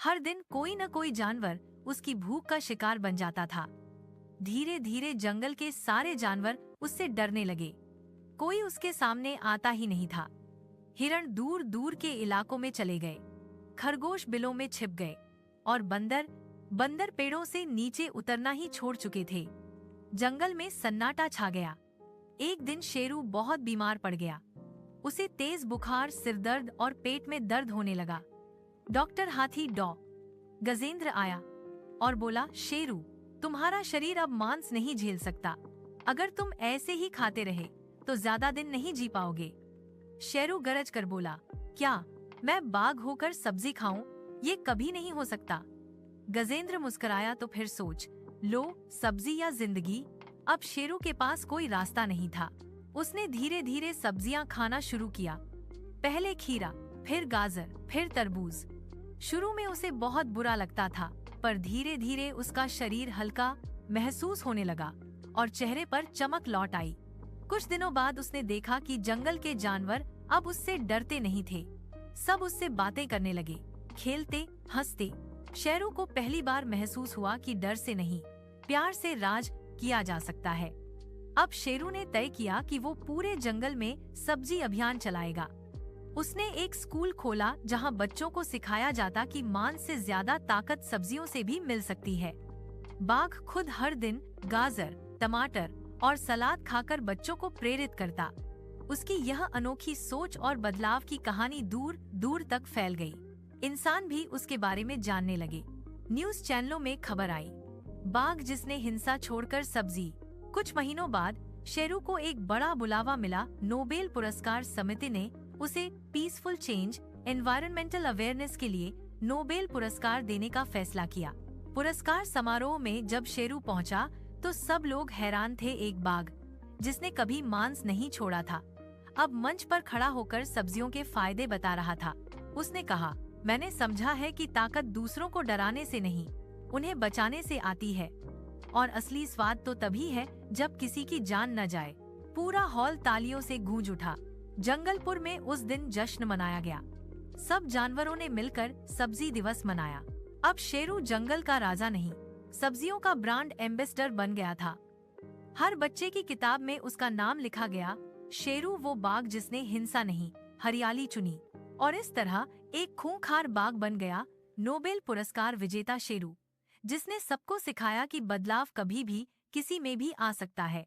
हर दिन कोई न कोई जानवर उसकी भूख का शिकार बन जाता था। धीरे धीरे जंगल के सारे जानवर उससे डरने लगे। कोई उसके सामने आता ही नहीं था। हिरण दूर दूर के इलाकों में चले गए, खरगोश बिलों में छिप गए और बंदर पेड़ों से नीचे उतरना ही छोड़ चुके थे। जंगल में सन्नाटा छा गया। एक दिन शेरू बहुत बीमार पड़ गया। उसे तेज बुखार, सिरदर्द और पेट में दर्द होने लगा। डॉक्टर हाथी गजेंद्र आया और बोला, शेरू, तुम्हारा शरीर अब मांस नहीं झेल सकता। अगर तुम ऐसे ही खाते रहे तो ज्यादा दिन नहीं जी पाओगे। शेरू गरज कर बोला, क्या मैं बाघ होकर सब्जी खाऊं? ये कभी नहीं हो सकता। गजेंद्र मुस्कुराया तो फिर सोच लो, सब्जी या जिंदगी। अब शेरू के पास कोई रास्ता नहीं था। उसने धीरे धीरे सब्जियां खाना शुरू किया। पहले खीरा, फिर गाजर, फिर तरबूज। शुरू में उसे बहुत बुरा लगता था, पर धीरे धीरे उसका शरीर हल्का महसूस होने लगा और चेहरे पर चमक लौट आई। कुछ दिनों बाद उसने देखा कि जंगल के जानवर अब उससे डरते नहीं थे। सब उससे बातें करने लगे, खेलते, हंसते। शेरू को पहली बार महसूस हुआ कि डर से नहीं, प्यार से राज किया जा सकता है। अब शेरू ने तय किया कि वो पूरे जंगल में सब्जी अभियान चलाएगा। उसने एक स्कूल खोला जहां बच्चों को सिखाया जाता कि मांस से ज्यादा ताकत सब्जियों से भी मिल सकती है। बाघ खुद हर दिन गाजर, टमाटर और सलाद खाकर बच्चों को प्रेरित करता। उसकी यह अनोखी सोच और बदलाव की कहानी दूर दूर तक फैल गई। इंसान भी उसके बारे में जानने लगे। न्यूज़ चैनलों में खबर आई, बाघ जिसने हिंसा छोड़कर सब्जी। कुछ महीनों बाद शेरू को एक बड़ा बुलावा मिला। नोबेल पुरस्कार समिति ने उसे पीसफुल चेंज, एनवायरमेंटल अवेयरनेस के लिए नोबेल पुरस्कार देने का फैसला किया। पुरस्कार समारोह में जब शेरू पहुंचा तो सब लोग हैरान थे। एक बाघ जिसने कभी मांस नहीं छोड़ा था, अब मंच पर खड़ा होकर सब्जियों के फायदे बता रहा था। उसने कहा, मैंने समझा है कि ताकत दूसरों को डराने से नहीं, उन्हें बचाने से आती है। और असली स्वाद तो तभी है जब किसी की जान न जाए। पूरा हॉल तालियों से गूंज उठा। जंगलपुर में उस दिन जश्न मनाया गया। सब जानवरों ने मिलकर सब्जी दिवस मनाया। अब शेरू जंगल का राजा नहीं, सब्जियों का ब्रांड एम्बेसडर बन गया था। हर बच्चे की किताब में उसका नाम लिखा गया, शेरू वो बाघ जिसने हिंसा नहीं, हरियाली चुनी। और इस तरह एक खूंखार बाघ बन गया नोबेल पुरस्कार विजेता शेरू, जिसने सबको सिखाया कि बदलाव कभी भी किसी में भी आ सकता है।